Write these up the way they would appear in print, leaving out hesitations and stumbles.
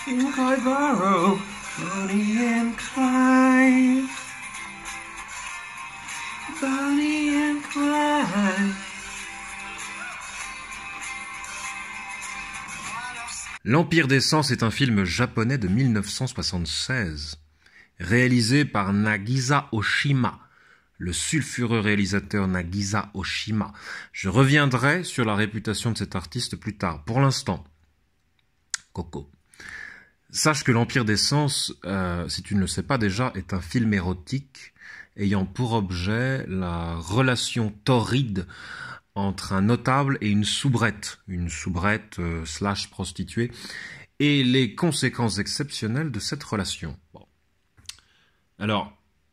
In Clyde Barrow, Bonnie and Clyde. Bonnie and Clyde. L'Empire des Sens est un film japonais de 1976, réalisé par Nagisa Oshima, le sulfureux réalisateur Nagisa Oshima. Je reviendrai sur la réputation de cet artiste plus tard. Pour l'instant, Coco. Sache que l'Empire des Sens, si tu ne le sais pas déjà, est un film érotique ayant pour objet la relation torride entre un notable et une soubrette slash prostituée, et les conséquences exceptionnelles de cette relation. Bon. Alors,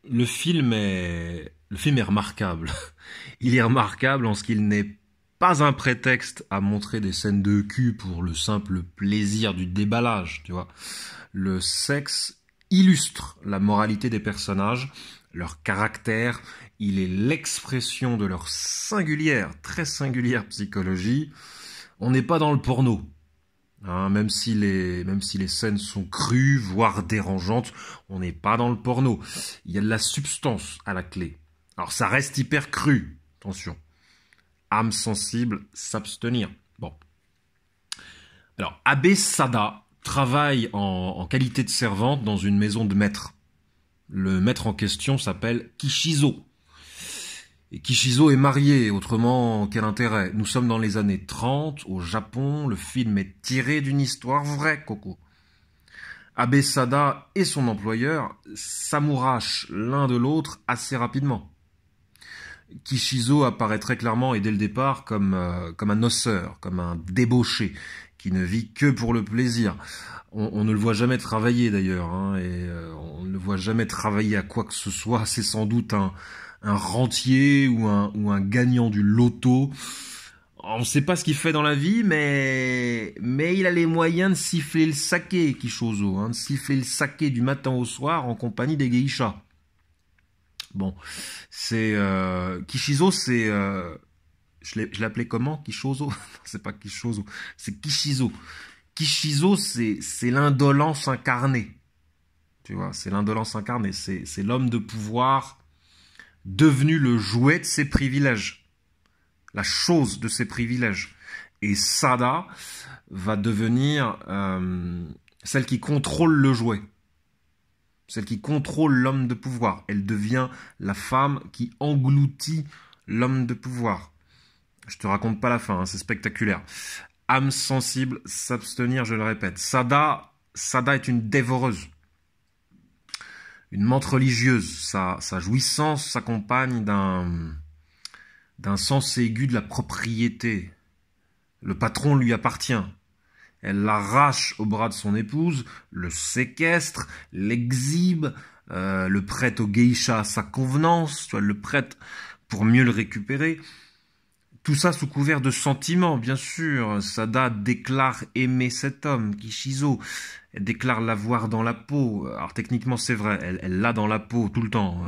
le film est remarquable. Il est remarquable en ce qu'il n'est pas un prétexte à montrer des scènes de cul pour le simple plaisir du déballage, tu vois. Le sexe illustre la moralité des personnages, leur caractère, il est l'expression de leur singulière, très singulière psychologie. On n'est pas dans le porno, hein, même si les scènes sont crues, voire dérangeantes, on n'est pas dans le porno. Il y a de la substance à la clé. Alors ça reste hyper cru, attention. Âme sensible, s'abstenir. Bon. Alors, Abe Sada travaille en qualité de servante dans une maison de maître. Le maître en question s'appelle Kishizo. Et Kishizo est marié, autrement, quel intérêt? Nous sommes dans les années 30, au Japon, le film est tiré d'une histoire vraie, Coco. Abe Sada et son employeur s'amourachent l'un de l'autre assez rapidement. Kishizo apparaît très clairement et dès le départ comme un noceur, comme un débauché, qui ne vit que pour le plaisir. On ne le voit jamais travailler d'ailleurs, hein, on ne le voit jamais travailler à quoi que ce soit. C'est sans doute un rentier ou un gagnant du loto. On ne sait pas ce qu'il fait dans la vie, mais il a les moyens de siffler le saké, Kishizo, hein, de siffler le saké du matin au soir en compagnie des geishas. Bon, c'est Kishizo, c'est je l'appelais comment? Kishizo? C'est pas Kishizo, c'est Kishizo. Kishizo, c'est l'indolence incarnée. Tu vois, c'est l'indolence incarnée. C'est l'homme de pouvoir devenu le jouet de ses privilèges. La chose de ses privilèges. Et Sada va devenir celle qui contrôle le jouet. Celle qui contrôle l'homme de pouvoir. Elle devient la femme qui engloutit l'homme de pouvoir. Je te raconte pas la fin, hein, c'est spectaculaire. Âme sensible, s'abstenir, je le répète. Sada est une dévoreuse. Une menthe religieuse. Sa jouissance s'accompagne d'un sens aigu de la propriété. Le patron lui appartient. Elle l'arrache au bras de son épouse, le séquestre, l'exhibe, le prête au geisha à sa convenance, tu vois, le prête pour mieux le récupérer. Tout ça sous couvert de sentiments, bien sûr. Sada déclare aimer cet homme, Kishizo. Elle déclare l'avoir dans la peau. Alors techniquement c'est vrai, elle l'a dans la peau tout le temps.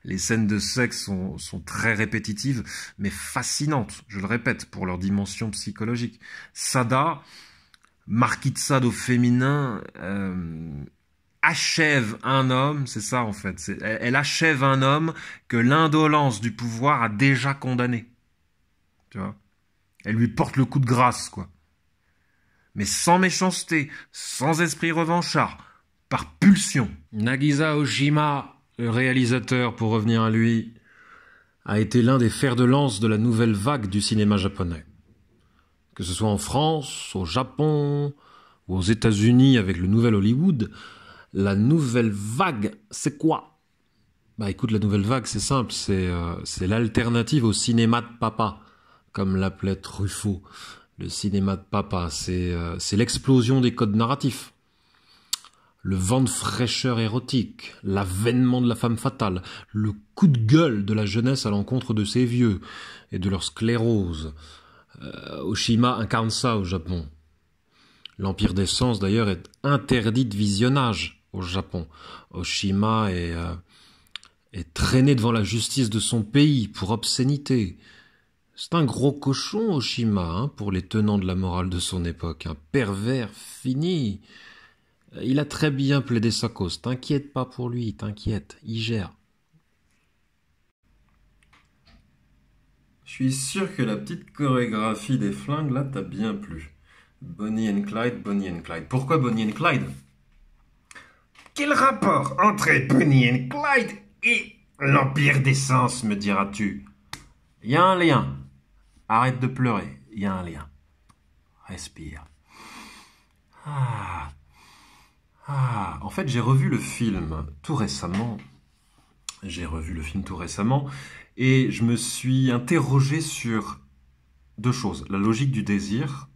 Les scènes de sexe sont très répétitives, mais fascinantes, je le répète, pour leur dimension psychologique. Sada, marquis de Sade au féminin, achève un homme, c'est ça en fait. Elle achève un homme que l'indolence du pouvoir a déjà condamné. Tu vois, elle lui porte le coup de grâce, quoi. Mais sans méchanceté, sans esprit revanchard, par pulsion. Nagisa Oshima, le réalisateur, pour revenir à lui, a été l'un des fers de lance de la nouvelle vague du cinéma japonais. Que ce soit en France, au Japon, ou aux États-Unis avec le nouvel Hollywood, la nouvelle vague, c'est quoi? Bah écoute, la nouvelle vague, c'est simple, c'est l'alternative au cinéma de papa, comme l'appelait Truffaut. Le cinéma de papa, c'est l'explosion des codes narratifs. Le vent de fraîcheur érotique, l'avènement de la femme fatale, le coup de gueule de la jeunesse à l'encontre de ses vieux et de leur sclérose. Oshima incarne ça au Japon. L'Empire des Sens, d'ailleurs, est interdit de visionnage au Japon. Oshima est traîné devant la justice de son pays pour obscénité. C'est un gros cochon, Oshima, hein, pour les tenants de la morale de son époque. Un pervers fini. Il a très bien plaidé sa cause. T'inquiète pas pour lui, t'inquiète, il gère. Je suis sûr que la petite chorégraphie des flingues, là, t'a bien plu. Bonnie and Clyde, Bonnie and Clyde. Pourquoi Bonnie and Clyde? Quel rapport entre Bonnie and Clyde et l'Empire des Sens, me diras-tu? Il y a un lien. Arrête de pleurer, il y a un lien. Respire. En fait, j'ai revu le film tout récemment. Et je me suis interrogé sur deux choses. La logique du désir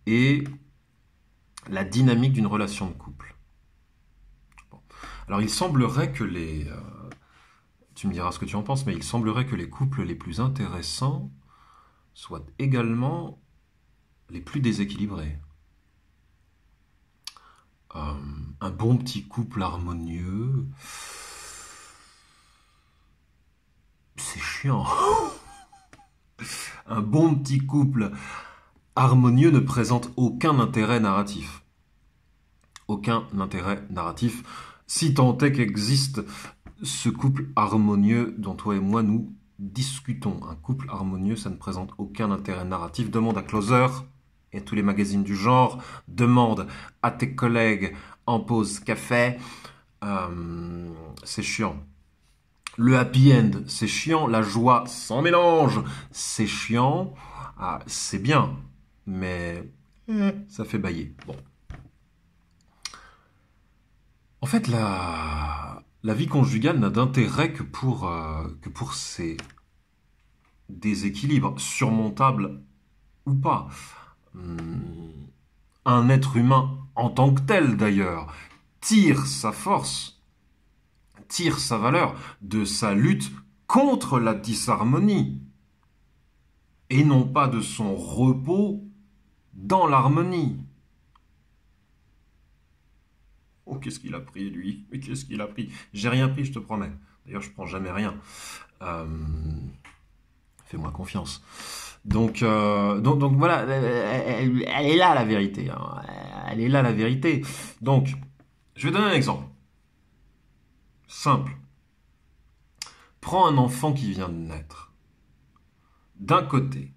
et la dynamique d'une relation de couple. Bon. Alors, il semblerait que tu me diras ce que tu en penses, mais il semblerait que les couples les plus intéressants soient également les plus déséquilibrés. Un bon petit couple harmonieux, c'est chiant. Un bon petit couple harmonieux ne présente aucun intérêt narratif. Aucun intérêt narratif, si tant est qu'existe ce couple harmonieux dont toi et moi nous discutons. Un couple harmonieux, ça ne présente aucun intérêt narratif. Demande à Closer et tous les magazines du genre. Demande à tes collègues en pause café. C'est chiant. Le happy end, c'est chiant. La joie sans mélange, c'est chiant. C'est bien, mais ça fait bailler. Bon. En fait, la vie conjugale n'a d'intérêt que pour ces déséquilibres, surmontables ou pas. Un être humain, en tant que tel d'ailleurs, tire sa force, tire sa valeur de sa lutte contre la disharmonie, et non pas de son repos dans l'harmonie. Oh, qu'est-ce qu'il a pris, lui? Mais qu'est-ce qu'il a pris? J'ai rien pris, je te promets. D'ailleurs, je prends jamais rien. Fais-moi confiance. Donc voilà, elle est là la vérité. Hein. Elle est là la vérité. Donc, je vais donner un exemple. Simple. Prends un enfant qui vient de naître. D'un côté,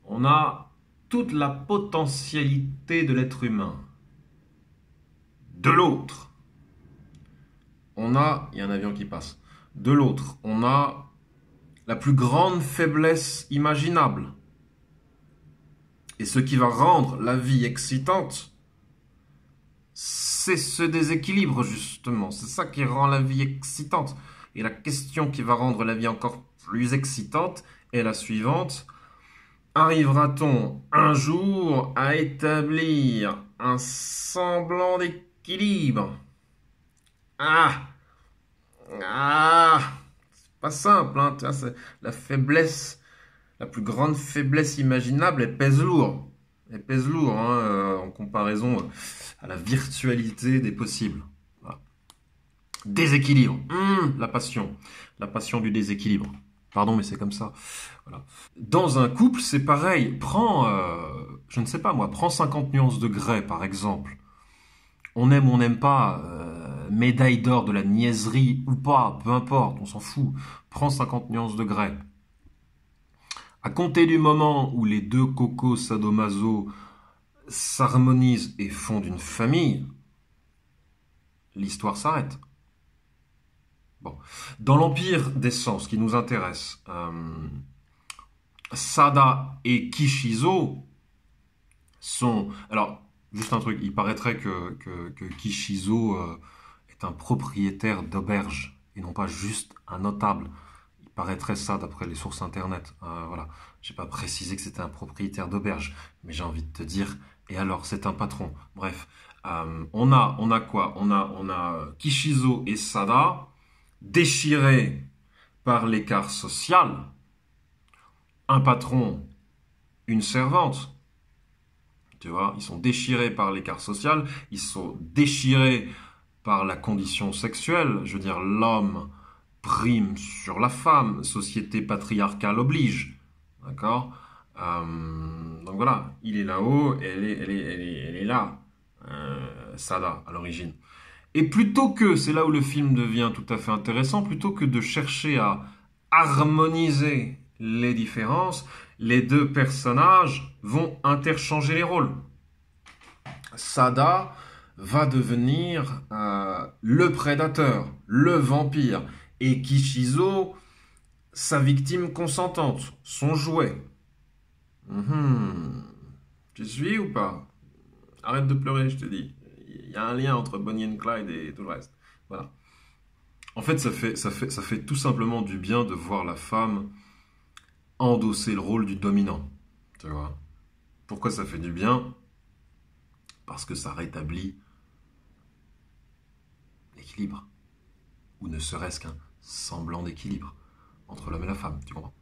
on a toute la potentialité de l'être humain. De l'autre, il y a un avion qui passe. De l'autre, on a la plus grande faiblesse imaginable. Et ce qui va rendre la vie excitante, c'est ce déséquilibre, justement. C'est ça qui rend la vie excitante. Et la question qui va rendre la vie encore plus excitante est la suivante. Arrivera-t-on un jour à établir un semblant d'équilibre? C'est pas simple, hein. Tu vois, c'est la faiblesse, la plus grande faiblesse imaginable, elle pèse lourd. Elle pèse lourd, hein, en comparaison à la virtualité des possibles. Voilà. Déséquilibre. La passion du déséquilibre. Pardon, mais c'est comme ça. Voilà. Dans un couple, c'est pareil. Prends, je ne sais pas moi, prends 50 nuances de grès, par exemple. On aime ou on n'aime pas, médaille d'or de la niaiserie ou pas, peu importe, on s'en fout. Prends 50 nuances de grès. À compter du moment où les deux cocos sadomaso s'harmonisent et fondent une famille, l'histoire s'arrête. Bon. Dans l'Empire des Sens qui nous intéresse, Sada et Kishizo sont... Alors, juste un truc, il paraîtrait que Kishizo est un propriétaire d'auberge et non pas juste un notable. Il paraîtrait ça d'après les sources internet. Voilà. J'ai pas précisé que c'était un propriétaire d'auberge, mais j'ai envie de te dire, et alors, c'est un patron. Bref, on a quoi? On a Kishizo et Sada déchirés par l'écart social. Un patron, une servante. Tu vois, ils sont déchirés par l'écart social, ils sont déchirés par la condition sexuelle. Je veux dire, l'homme prime sur la femme, société patriarcale oblige, d'accord? Donc voilà, il est là-haut, elle est là, Sada, à l'origine. Et plutôt que, c'est là où le film devient tout à fait intéressant, plutôt que de chercher à harmoniser les différences, les deux personnages vont interchanger les rôles. Sada va devenir le prédateur, le vampire, et Kishizo, sa victime consentante, son jouet. Tu suis ou pas? Arrête de pleurer, je te dis. Il y a un lien entre Bonnie and Clyde et tout le reste. Voilà. En fait, ça fait tout simplement du bien de voir la femme endosser le rôle du dominant. Tu vois? Pourquoi ça fait du bien? Parce que ça rétablit l'équilibre. Ou ne serait-ce qu'un semblant d'équilibre entre l'homme et la femme. Tu comprends?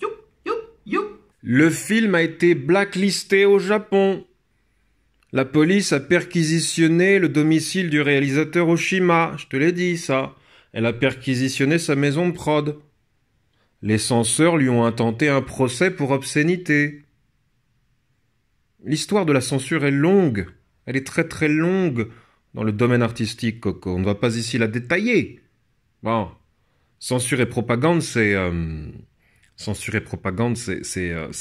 Youp, youp, youp. Le film a été blacklisté au Japon. La police a perquisitionné le domicile du réalisateur Oshima. Je te l'ai dit, ça. Elle a perquisitionné sa maison de prod. Les censeurs lui ont intenté un procès pour obscénité. L'histoire de la censure est longue. Elle est très très longue dans le domaine artistique, Coco. On ne va pas ici la détailler. Bon. Censure et propagande, c'est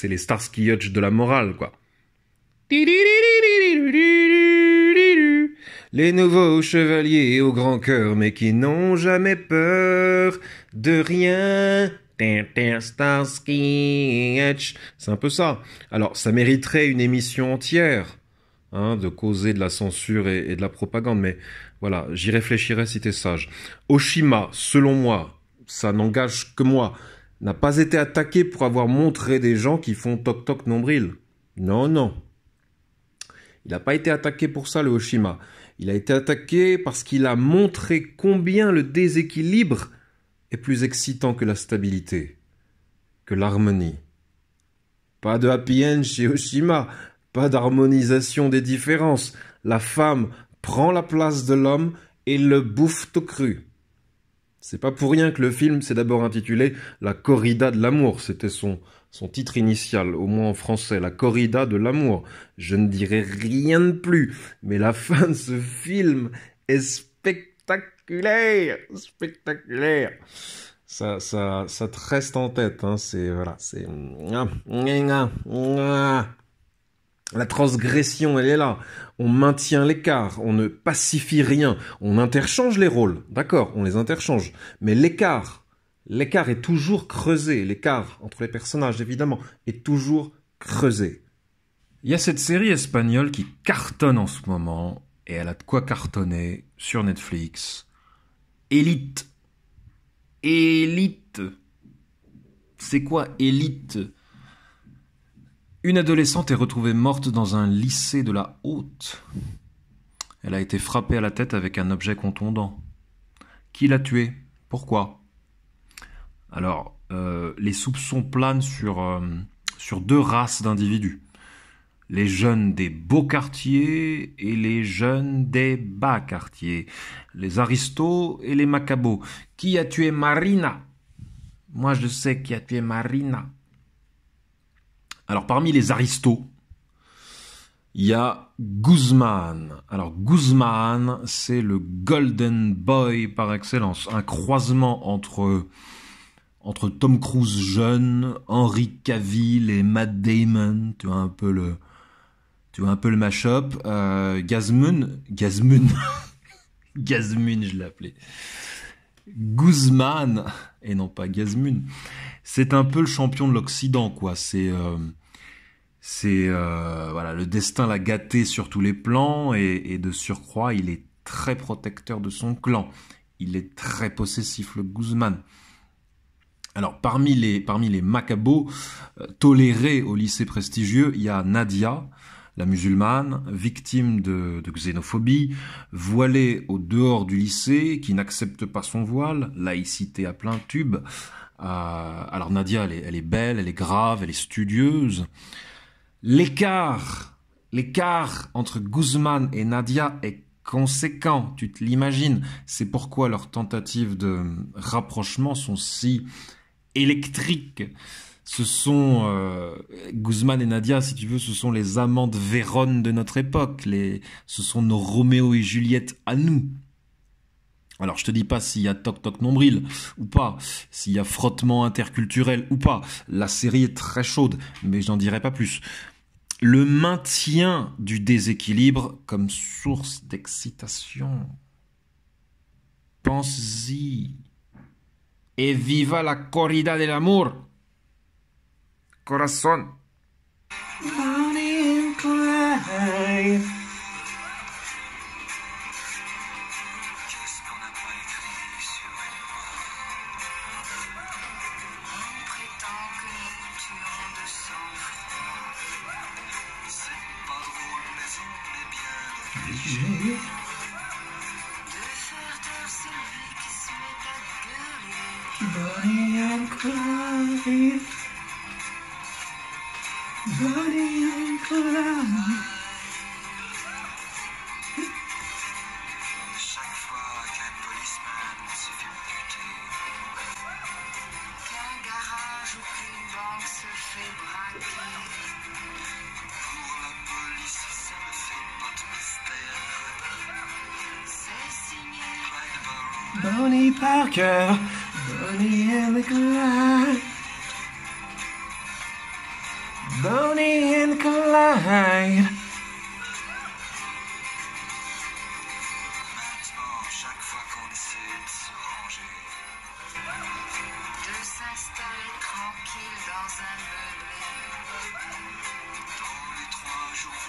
les Starsky Hutch de la morale, quoi. Les nouveaux chevaliers au grand cœur, mais qui n'ont jamais peur de rien. Starsky Hutch. C'est un peu ça. Alors, ça mériterait une émission entière, de causer de la censure et de la propagande, mais voilà, j'y réfléchirai si t'es sage. Oshima, selon moi, ça n'engage que moi, n'a pas été attaqué pour avoir montré des gens qui font toc-toc nombril. Non, non. Il n'a pas été attaqué pour ça, le Oshima. Il a été attaqué parce qu'il a montré combien le déséquilibre est plus excitant que la stabilité, que l'harmonie. Pas de happy end chez Oshima, pas d'harmonisation des différences. La femme prend la place de l'homme et le bouffe tout cru. C'est pas pour rien que le film s'est d'abord intitulé La corrida de l'amour. C'était son titre initial, au moins en français, La corrida de l'amour. Je ne dirai rien de plus, mais la fin de ce film est spectaculaire, spectaculaire. Ça te reste en tête, c'est la transgression, elle est là. On maintient l'écart, on ne pacifie rien, on interchange les rôles, d'accord, on les interchange, mais l'écart est toujours creusé, l'écart entre les personnages, évidemment, est toujours creusé. Il y a cette série espagnole qui cartonne en ce moment, et elle a de quoi cartonner sur Netflix. Élite. Élite. C'est quoi Élite ? Une adolescente est retrouvée morte dans un lycée de la Haute. Elle a été frappée à la tête avec un objet contondant. Qui l'a tuée ? Pourquoi ? Alors, les soupçons planent sur 2 races d'individus. Les jeunes des beaux quartiers et les jeunes des bas quartiers. Les aristos et les macabos. Qui a tué Marina ? Moi, je sais qui a tué Marina. Alors, parmi les aristos, il y a Guzman. Alors, Guzman, c'est le golden boy par excellence. Un croisement entre Tom Cruise jeune, Henry Cavill et Matt Damon. Tu vois un peu le mash-up. Gazmun, je l'ai appelé. Guzman, et non pas Gazmun. C'est un peu le champion de l'Occident, quoi. Voilà, le destin l'a gâté sur tous les plans et de surcroît, il est très protecteur de son clan. Il est très possessif, le Guzman. Alors, parmi les macabos tolérés au lycée prestigieux, il y a Nadia, la musulmane, victime de xénophobie, voilée au dehors du lycée, qui n'accepte pas son voile, laïcité à plein tube. Alors Nadia, elle est belle, elle est grave, elle est studieuse. L'écart entre Guzman et Nadia est conséquent, tu te l'imagines. C'est pourquoi leurs tentatives de rapprochement sont si électriques. Ce sont Guzman et Nadia, si tu veux, ce sont les amants de Vérone de notre époque. Ce sont nos Roméo et Juliette à nous. Alors je te dis pas s'il y a toc-toc nombril ou pas, s'il y a frottement interculturel ou pas. La série est très chaude, mais j'en dirai pas plus. Le maintien du déséquilibre comme source d'excitation. Pense-y. Et viva la corrida del amor. Corazón. Bonnie and Clyde. Bonnie and Clyde. Bonnie and Clyde. Chaque fois qu'un policeman se fait buter, qu'un garage ou qu'une banque se fait braquer, pour la police ça ne fait pas de mystère. C'est signé Clyde Barrow. Bonnie Parker. Bonnie and Clyde. Bonnie and Clyde. Maintenant, chaque fois qu'on essaie de se ranger, de s'installer tranquille dans un meublé, dans les 3 jours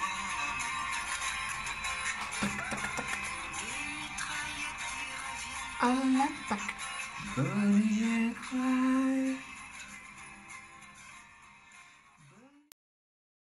des mitraillettes qui reviennent. Bonnie and Clyde.